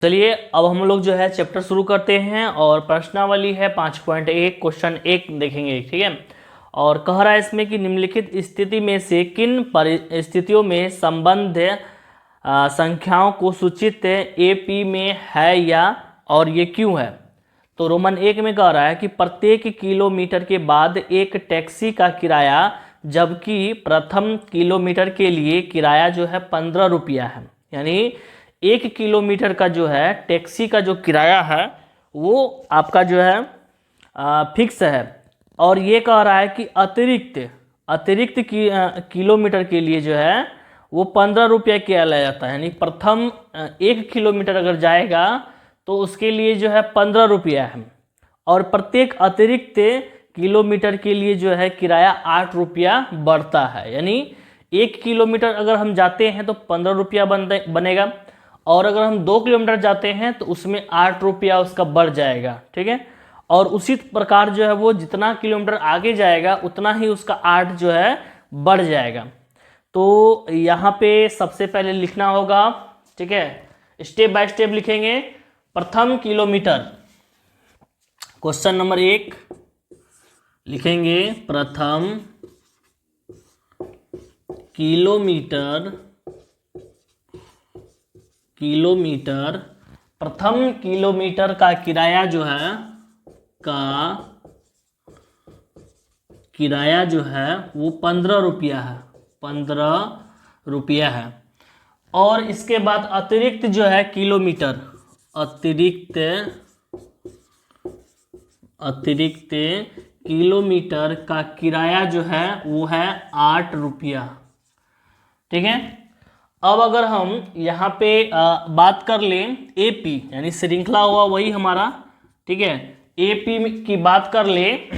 चलिए अब हम लोग जो है चैप्टर शुरू करते हैं और प्रश्नावली है 5.1 क्वेश्चन 1 देखेंगे, ठीक है। और कह रहा है इसमें कि निम्नलिखित स्थिति में से किन परिस्थितियों में संबंध संख्याओं को सूचित एपी में है या और ये क्यों है। तो रोमन 1 में कह रहा है कि प्रत्येक किलोमीटर के बाद एक टैक्सी का किराया, जबकि प्रथम किलोमीटर के लिए किराया जो है 15 रुपया है। यानी 1 किलोमीटर का जो है टैक्सी का जो किराया है वो आपका जो है फिक्स है। और ये कह रहा है कि अतिरिक्त किलोमीटर के लिए जो है वो 15 रुपया किया लिया जाता है। यानी प्रथम 1 किलोमीटर अगर जाएगा तो उसके लिए जो है 15 रुपया है, और प्रत्येक अतिरिक्त किलोमीटर के लिए जो है किराया 8 रुपया बढ़ता है। यानी 1 किलोमीटर अगर हम जाते हैं तो 15 रुपया बनेगा, और अगर हम 2 किलोमीटर जाते हैं तो उसमें 8 रुपया उसका बढ़ जाएगा, ठीक है। और उसी प्रकार जो है वो जितना किलोमीटर आगे जाएगा उतना ही उसका 8 जो है बढ़ जाएगा। तो यहाँ पे सबसे पहले लिखना होगा, ठीक है, स्टेप बाय स्टेप लिखेंगे। प्रथम किलोमीटर, क्वेश्चन नंबर 1 लिखेंगे प्रथम किलोमीटर। प्रथम किलोमीटर का किराया जो है वो 15 रुपया है, 15 रुपया है। और इसके बाद अतिरिक्त जो है अतिरिक्त किलोमीटर का किराया जो है वो है 8 रुपया, ठीक है। अब अगर हम यहाँ पे बात कर लें एपी, यानी श्रृंखला हुआ वही हमारा, ठीक है, एपी की बात कर लें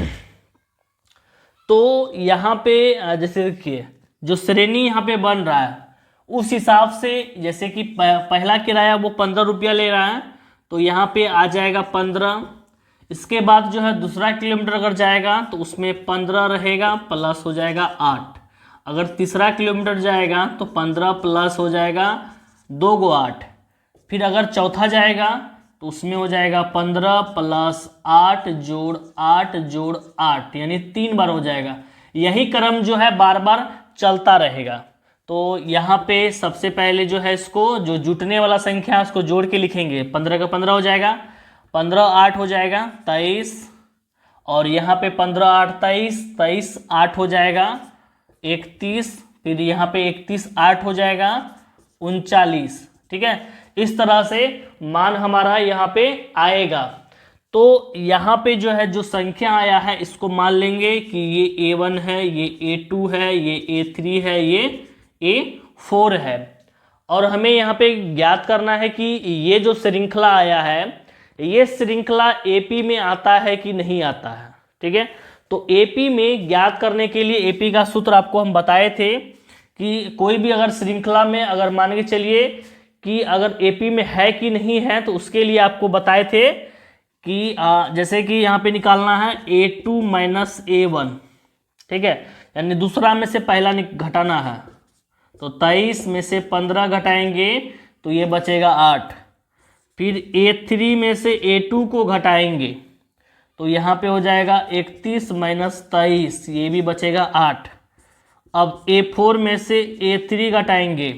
तो यहाँ पे जैसे देखिए जो श्रेणी यहाँ पे बन रहा है उस हिसाब से, जैसे कि पहला किराया वो 15 रुपया ले रहा है तो यहाँ पे आ जाएगा 15। इसके बाद जो है दूसरा किलोमीटर अगर जाएगा तो उसमें 15 रहेगा, प्लस हो जाएगा 8। अगर तीसरा किलोमीटर जाएगा तो 15 प्लस हो जाएगा 2 गो 8। फिर अगर चौथा जाएगा तो उसमें हो जाएगा 15 प्लस 8 जोड़ 8 जोड़ 8, यानी 3 बार हो जाएगा। यही क्रम जो है बार बार चलता रहेगा। तो यहाँ पे सबसे पहले जो है इसको जो जुटने वाला संख्या है उसको जोड़ के लिखेंगे। 15 का 15 हो जाएगा, 15 8 हो जाएगा 23, और यहाँ पे 15 8 23, 23 8 हो जाएगा 31, फिर यहाँ पे 31 8 हो जाएगा 39, ठीक है। इस तरह से मान हमारा यहाँ पे आएगा। तो यहाँ पे जो है जो संख्या आया है इसको मान लेंगे कि ये A1 है, ये A2 है, ये A3 है, ये A4 है। और हमें यहाँ पे ज्ञात करना है कि ये जो श्रृंखला आया है ये श्रृंखला एपी में आता है कि नहीं आता है, ठीक है। तो एपी में ज्ञात करने के लिए एपी का सूत्र आपको हम बताए थे कि कोई भी अगर श्रृंखला में अगर मान के चलिए कि अगर एपी में है कि नहीं है तो उसके लिए आपको बताए थे कि जैसे कि यहाँ पे निकालना है A2 माइनस A1, ठीक है, यानी दूसरा में से पहला घटाना है। तो 23 में से 15 घटाएंगे तो ये बचेगा 8। फिर A3 में से A2 को घटाएंगे तो यहाँ पे हो जाएगा 31 माइनस 23, ये भी बचेगा 8। अब A4 में से A3 घटाएंगे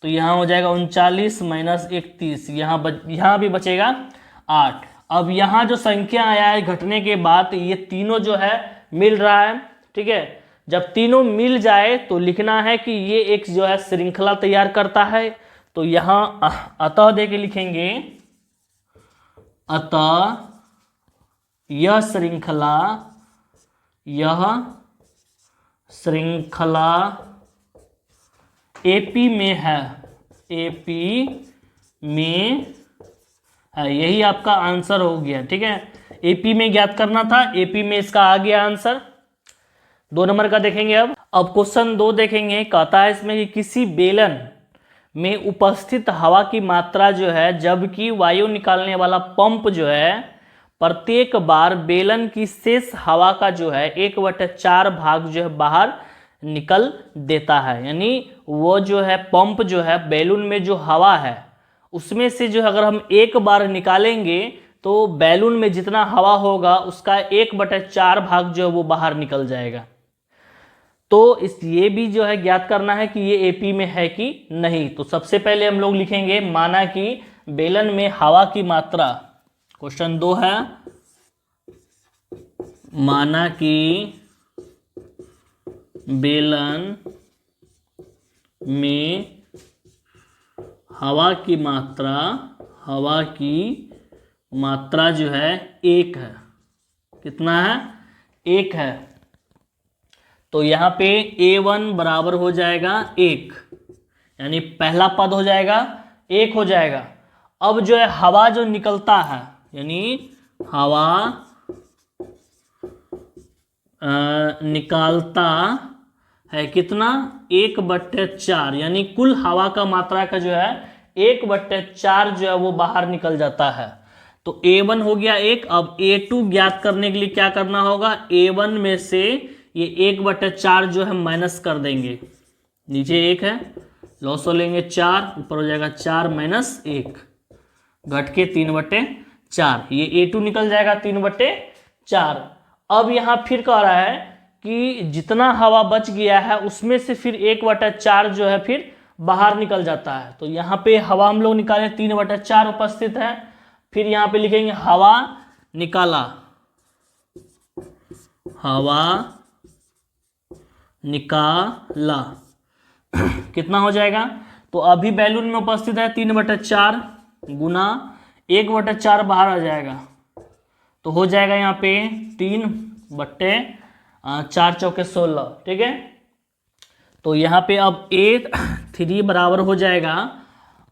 तो यहाँ हो जाएगा 39 माइनस 31, यहाँ भी बचेगा 8। अब यहाँ जो संख्या आया है घटने के बाद ये तीनों जो है मिल रहा है, ठीक है। जब तीनों मिल जाए तो लिखना है कि ये एक जो है श्रृंखला तैयार करता है। तो यहाँ अतः दे के लिखेंगे, अतः यह श्रृंखला एपी में है, एपी में है। यही आपका आंसर हो गया, ठीक है। एपी में ज्ञात करना था, एपी में इसका आ गया आंसर। 2 नंबर का देखेंगे। अब क्वेश्चन 2 देखेंगे। कहता है इसमें कि किसी बेलन में उपस्थित हवा की मात्रा जो है, जबकि वायु निकालने वाला पंप जो है प्रत्येक बार बेलन की शेष हवा का जो है 1/4 भाग जो है बाहर निकल देता है। यानी वो जो है पंप जो है बैलून में जो हवा है उसमें से जो है अगर हम एक बार निकालेंगे तो बैलून में जितना हवा होगा उसका 1/4 भाग जो है वो बाहर निकल जाएगा। तो ये भी जो है ज्ञात करना है कि ये एपी में है कि नहीं। तो सबसे पहले हम लोग लिखेंगे माना कि बेलन में हवा की मात्रा, क्वेश्चन 2 है, माना कि बेलन में हवा की मात्रा जो है 1 है। कितना है? 1 है। तो यहाँ पे A1 बराबर हो जाएगा 1, यानी पहला पद हो जाएगा 1 हो जाएगा। अब जो है हवा जो निकलता है, यानी हवा निकालता है कितना? 1/4, यानी कुल हवा का मात्रा का जो है 1/4 जो है वो बाहर निकल जाता है। तो A1 हो गया 1। अब A2 ज्ञात करने के लिए क्या करना होगा? A1 में से ये 1/4 जो है माइनस कर देंगे। नीचे 1 है, लॉसो लेंगे 4, ऊपर हो जाएगा 4 - 1, घट के 3/4। ये A2 निकल जाएगा 3/4। अब यहाँ फिर कह रहा है कि जितना हवा बच गया है उसमें से फिर 1/4 जो है फिर बाहर निकल जाता है। तो यहाँ पे हवा हम लोग निकाले 3/4 उपस्थित है। फिर यहाँ पे लिखेंगे हवा निकाला, हवा निकाला कितना हो जाएगा? तो अभी बैलून में उपस्थित है 3/4 गुना 1/4 बाहर आ जाएगा, तो हो जाएगा यहाँ पे 3/4 चौके 16। ठीक है, तो यहाँ पे अब A3 बराबर हो जाएगा।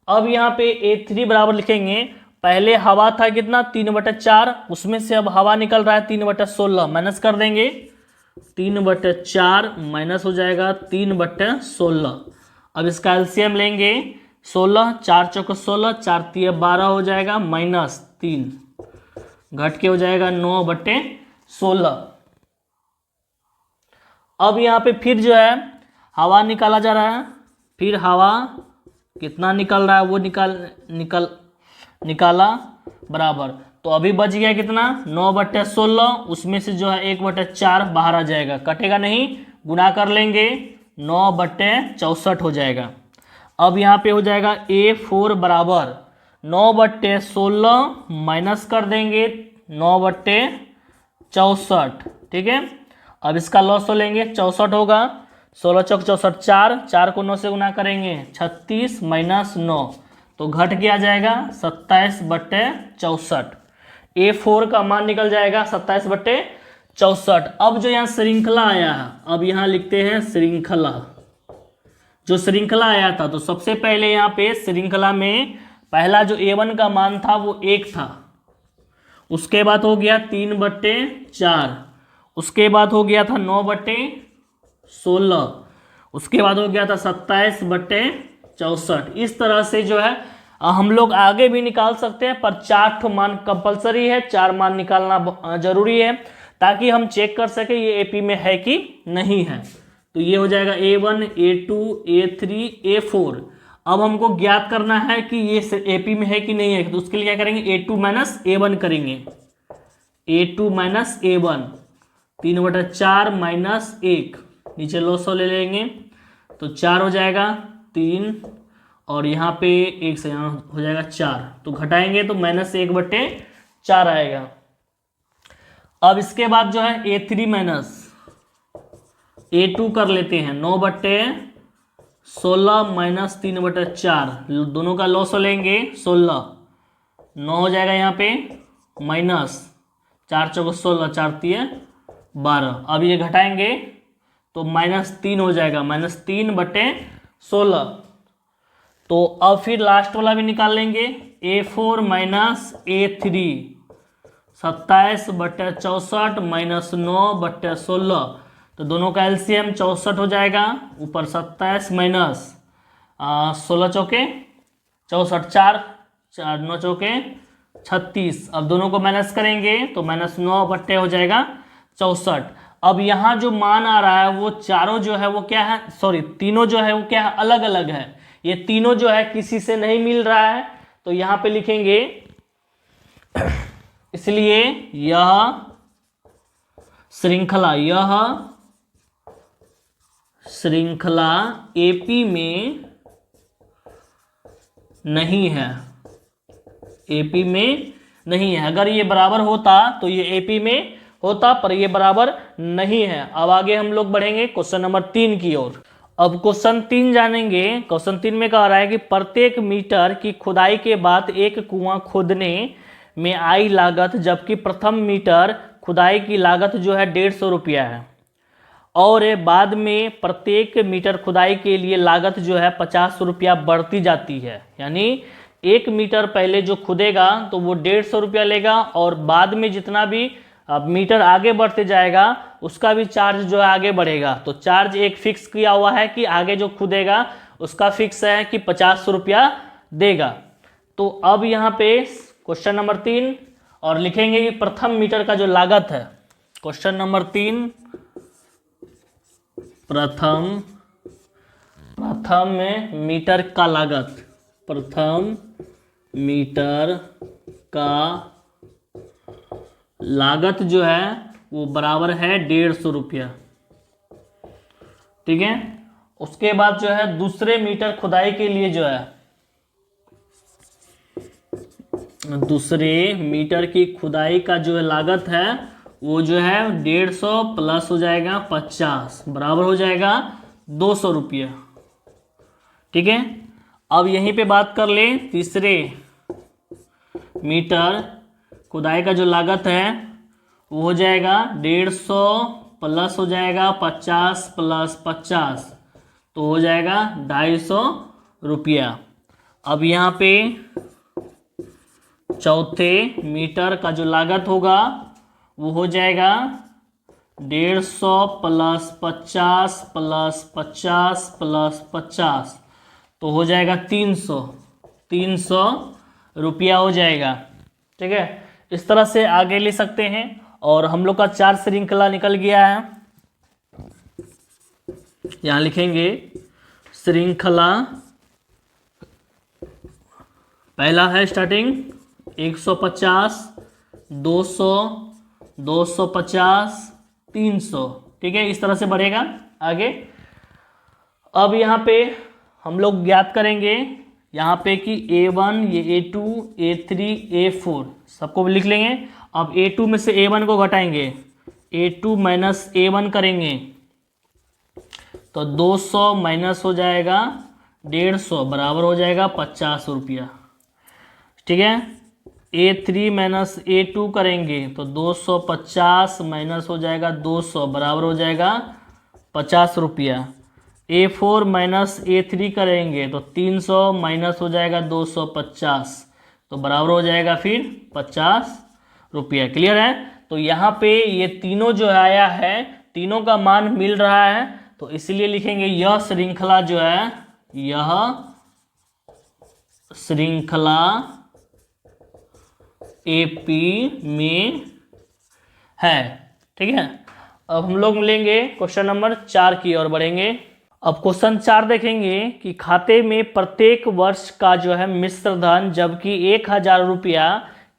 अब यहाँ पे A3 बराबर लिखेंगे, पहले हवा था कितना? 3/4, उसमें से अब हवा निकल रहा है 3/16, माइनस कर देंगे। 3/4 माइनस हो जाएगा 3/16। अब इसका एलसीएम लेंगे 16, 4 चौके 16, 4 तिया 12 हो जाएगा, -3 घट के हो जाएगा 9/16। अब यहाँ पे फिर जो है हवा निकाला जा रहा है। फिर हवा कितना निकल रहा है वो निकाला बराबर। तो अभी बच गया कितना? 9/16, उसमें से जो है 1/4 बाहर आ जाएगा, कटेगा नहीं, गुना कर लेंगे, 9/64 हो जाएगा। अब यहाँ पे हो जाएगा A4 बराबर 9/16 माइनस कर देंगे 9/64। ठीक है, अब इसका लॉस हो लेंगे, 64 होगा, 16 चौक 64, 4 को 9 से गुना करेंगे 36 - 9, तो घट के आ जाएगा 27/64। A4 का मान निकल जाएगा 27/64। अब जो यहाँ श्रृंखला आया है, अब यहाँ लिखते हैं श्रृंखला। जो श्रृंखला आया था, तो सबसे पहले यहाँ पे श्रृंखला में पहला जो A1 का मान था वो 1 था, उसके बाद हो गया 3/4, उसके बाद हो गया था 9/16, उसके बाद हो गया था 27/64। इस तरह से जो है हम लोग आगे भी निकाल सकते हैं, पर 4 मान कंपलसरी है, 4 मान निकालना जरूरी है ताकि हम चेक कर सके ये एपी में है कि नहीं है। तो ये हो जाएगा A1, A2, A3, A4। अब हमको ज्ञात करना है कि ये एपी में है कि नहीं है, तो उसके लिए क्या करेंगे? A2 - A1 करेंगे। A2 - A1, 3/4 - 1, नीचे लॉसो ले लेंगे, तो 4 हो जाएगा 3, और यहाँ पे 1 से यहाँ हो जाएगा 4, तो घटाएंगे तो -1/4 आएगा। अब इसके बाद जो है A3 - A2 कर लेते हैं, 9/16 - 3/4, दोनों का लॉस लेंगे 16, 9 हो जाएगा यहाँ पे, -4 चौको 16, 4 तिया 12। अब ये घटाएंगे तो -3 हो जाएगा, -3/16। तो अब फिर लास्ट वाला भी निकाल लेंगे, A4 - A3, 27/64 - 9/16, तो दोनों का एलसीएम 64 हो जाएगा, ऊपर 27 - 16 चौके 64, 4 9 चौके 36। अब दोनों को माइनस करेंगे तो -9 हो जाएगा 64। अब यहाँ जो मान आ रहा है वो चारों जो है वो क्या है, सॉरी तीनों जो है वो क्या है, अलग अलग है। ये तीनों जो है किसी से नहीं मिल रहा है, तो यहाँ पे लिखेंगे, इसलिए यह श्रृंखला एपी में नहीं है, एपी में नहीं है। अगर ये बराबर होता तो ये एपी में होता, पर ये बराबर नहीं है। अब आगे हम लोग बढ़ेंगे क्वेश्चन नंबर 3 की ओर। अब क्वेश्चन 3 जानेंगे। क्वेश्चन 3 में कह रहा है कि प्रत्येक मीटर की खुदाई के बाद एक कुआं खोदने में आई लागत, जबकि प्रथम मीटर खुदाई की लागत जो है 150 रुपया है, और बाद में प्रत्येक मीटर खुदाई के लिए लागत जो है 50 रुपया बढ़ती जाती है। यानी 1 मीटर पहले जो खुदेगा तो वो 150 रुपया लेगा, और बाद में जितना भी मीटर आगे बढ़ते जाएगा उसका भी चार्ज जो है आगे बढ़ेगा। तो चार्ज एक फिक्स किया हुआ है कि आगे जो खुदेगा उसका फिक्स है कि 50 रुपया देगा। तो अब यहाँ पे क्वेश्चन नंबर 3 और लिखेंगे कि प्रथम मीटर का जो लागत है। क्वेश्चन नंबर 3, प्रथम में मीटर का लागत, प्रथम मीटर का लागत जो है वो बराबर है 150 रुपया। ठीक है। उसके बाद जो है दूसरे मीटर खुदाई के लिए जो है, दूसरे मीटर की खुदाई का जो है लागत है वो जो है 150 प्लस हो जाएगा 50, बराबर हो जाएगा 200 रुपया। ठीक है। अब यहीं पे बात कर ले, तीसरे मीटर खुदाई का जो लागत है वो हो जाएगा 150 प्लस हो जाएगा 50 प्लस 50, तो हो जाएगा 250 रुपया। अब यहाँ पे चौथे मीटर का जो लागत होगा वो हो जाएगा 150 प्लस 50 प्लस 50 प्लस 50, तो हो जाएगा 300 रुपया हो जाएगा। ठीक है। इस तरह से आगे ले सकते हैं। और हम लोग का 4 श्रृंखला निकल गया है। यहां लिखेंगे श्रृंखला, पहला है स्टार्टिंग 150, 200, 250, 300। ठीक है। इस तरह से बढ़ेगा आगे। अब यहाँ पे हम लोग ज्ञात करेंगे यहाँ पे कि A1, ये A2, A3, A4 सबको लिख लेंगे। अब A2 में से A1 को घटाएंगे, A2 माइनस A1 करेंगे तो 200 माइनस हो जाएगा 150, बराबर हो जाएगा 50 रुपया। ठीक है। A3 माइनस A2 करेंगे तो 250 माइनस हो जाएगा 200, बराबर हो जाएगा 50 रुपया। A4 माइनस A3 करेंगे तो 300 माइनस हो जाएगा 250, तो बराबर हो जाएगा फिर 50 रुपया। क्लियर है। तो यहाँ पे ये तीनों जो आया है, तीनों का मान मिल रहा है, तो इसलिए लिखेंगे यह श्रृंखला जो है, यह श्रृंखला एपी में है। ठीक है। अब हम लोग लेंगे क्वेश्चन नंबर 4 की ओर बढ़ेंगे। अब क्वेश्चन 4 देखेंगे कि खाते में प्रत्येक वर्ष का जो है मिश्र धन, जबकि 1000 रुपया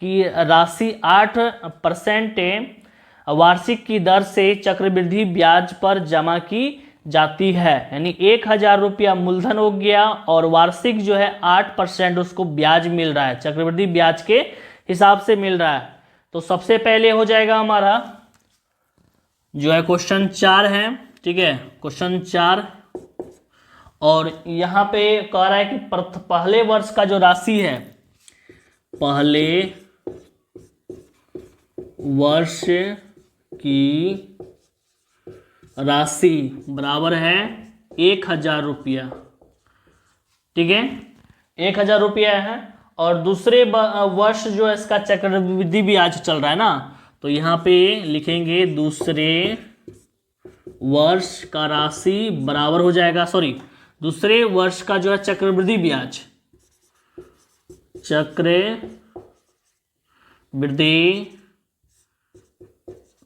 की राशि 8% वार्षिक की दर से चक्रवृद्धि ब्याज पर जमा की जाती है। यानी 1000 रुपया मूलधन हो गया और वार्षिक जो है 8% उसको ब्याज मिल रहा है, चक्रवृद्धि ब्याज के हिसाब से मिल रहा है। तो सबसे पहले हो जाएगा हमारा जो है क्वेश्चन 4 है। ठीक है। क्वेश्चन 4, और यहाँ पे कह रहा है कि पहले वर्ष का जो राशि है, पहले वर्ष की राशि बराबर है 1000 रुपया। ठीक है। 1000 रुपया है, और दूसरे वर्ष जो है इसका चक्रवृद्धि ब्याज चल रहा है ना, तो यहाँ पे लिखेंगे दूसरे वर्ष का राशि बराबर हो जाएगा, दूसरे वर्ष का जो है चक्रवृद्धि ब्याज, चक्रवृद्धि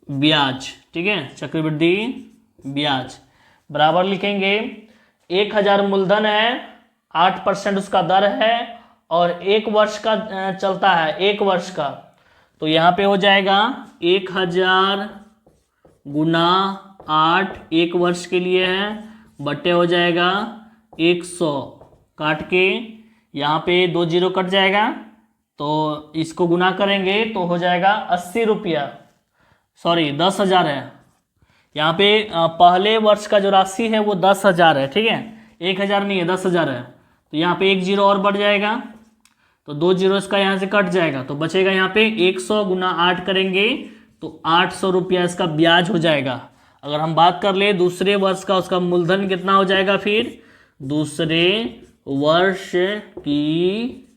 ब्याज। ठीक है। चक्रवृद्धि ब्याज बराबर लिखेंगे 1000 मूलधन है, 8% उसका दर है, और 1 वर्ष का चलता है, 1 वर्ष का, तो यहाँ पे हो जाएगा 1000 गुना 8 1 वर्ष के लिए है, बट्टे हो जाएगा 100, काट के यहाँ पे 2 जीरो कट जाएगा, तो इसको गुना करेंगे तो हो जाएगा 80 रुपया, सॉरी 10,000 है। यहाँ पे पहले वर्ष का जो राशि है वो 10,000 है, ठीक है, 1,000 नहीं है, 10,000 है। तो यहाँ पे 1 जीरो और बढ़ जाएगा, तो 2 जीरो इसका यहाँ से कट जाएगा, तो बचेगा यहाँ पे 100 गुना 8 करेंगे तो 800 रुपया इसका ब्याज हो जाएगा। अगर हम बात कर ले दूसरे वर्ष का, उसका मूलधन कितना हो जाएगा, फिर दूसरे वर्ष की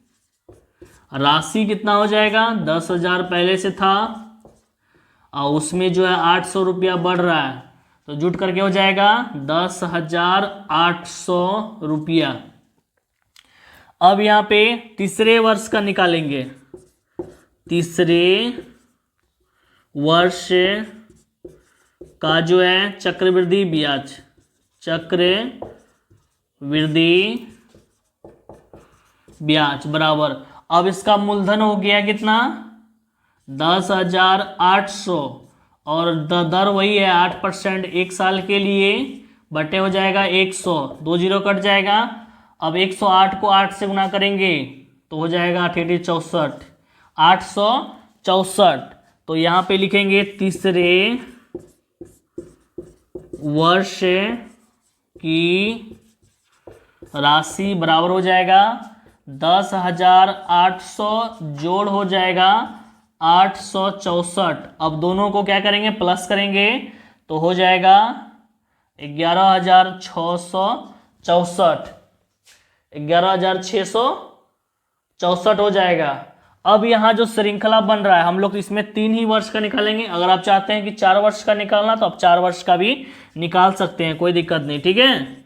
राशि कितना हो जाएगा, 10,000 पहले से था और उसमें जो है 800 रुपया बढ़ रहा है, तो जुट करके हो जाएगा 10,800 रुपया। अब यहाँ पे तीसरे वर्ष का निकालेंगे, तीसरे वर्ष का जो है चक्रवृद्धि ब्याज, चक्रवृद्धि ब्याज बराबर, अब इसका मूलधन हो गया कितना, 10,800 और दर वही है 8% 1 साल के लिए, बटे हो जाएगा 100, 2 जीरो कट जाएगा। अब 108 को 8 से गुना करेंगे तो हो जाएगा 8 64, 864। तो यहाँ पे लिखेंगे तीसरे वर्ष की राशि बराबर हो जाएगा 10,800 जोड़ हो जाएगा 864। अब दोनों को क्या करेंगे, प्लस करेंगे तो हो जाएगा 11,664, 11,664 हो जाएगा। अब यहाँ जो श्रृंखला बन रहा है, हम लोग इसमें 3 ही वर्ष का निकालेंगे। अगर आप चाहते हैं कि 4 वर्ष का निकालना तो आप 4 वर्ष का भी निकाल सकते हैं, कोई दिक्कत नहीं, ठीक है।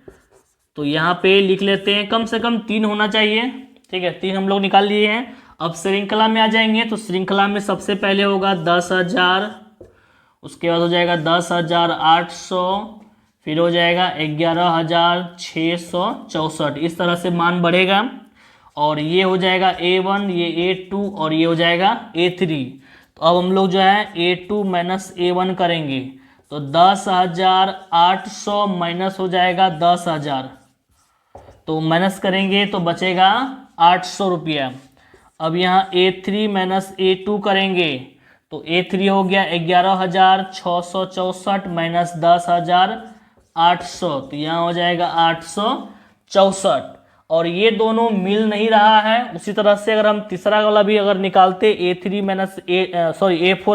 तो यहाँ पे लिख लेते हैं, कम से कम 3 होना चाहिए, ठीक है, 3 हम लोग निकाल लिए हैं। अब श्रृंखला में आ जाएंगे तो श्रृंखला में सबसे पहले होगा 10,000, उसके बाद हो जाएगा 10,800, फिर हो जाएगा 11,664, इस तरह से मान बढ़ेगा। और ये हो जाएगा A1, ये A2 और ये हो जाएगा A3। तो अब हम लोग जो है A2 माइनस A1 करेंगे तो 10,800 माइनस हो जाएगा 10,000, तो माइनस करेंगे तो बचेगा 800 रुपया। अब यहाँ A3 माइनस A2 करेंगे तो A3 हो गया 11,664 माइनस 10,800, तो यहाँ हो जाएगा 864। और ये दोनों मिल नहीं रहा है, उसी तरह से अगर हम तीसरा वाला भी अगर निकालते A4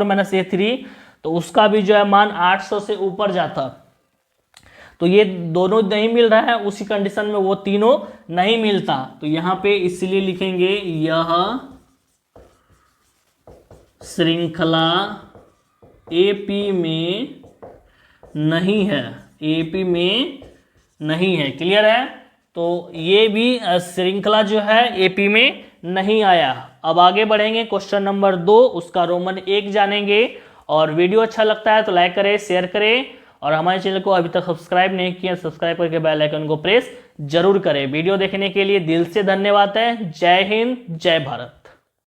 माइनस A3 तो उसका भी जो है मान 800 से ऊपर जाता। तो ये दोनों नहीं मिल रहा है, उसी कंडीशन में वो तीनों नहीं मिलता, तो यहाँ पे इसलिए लिखेंगे यह श्रृंखला AP में नहीं है, AP में नहीं है, क्लियर है। तो ये भी श्रृंखला जो है AP में नहीं आया। अब आगे बढ़ेंगे क्वेश्चन नंबर 2, उसका रोमन 1 जानेंगे। और वीडियो अच्छा लगता है तो लाइक करें, शेयर करें, और हमारे चैनल को अभी तक सब्सक्राइब नहीं किया सब्सक्राइब करके बेल आइकन को प्रेस जरूर करें। वीडियो देखने के लिए दिल से धन्यवाद है। जय हिंद, जय भारत।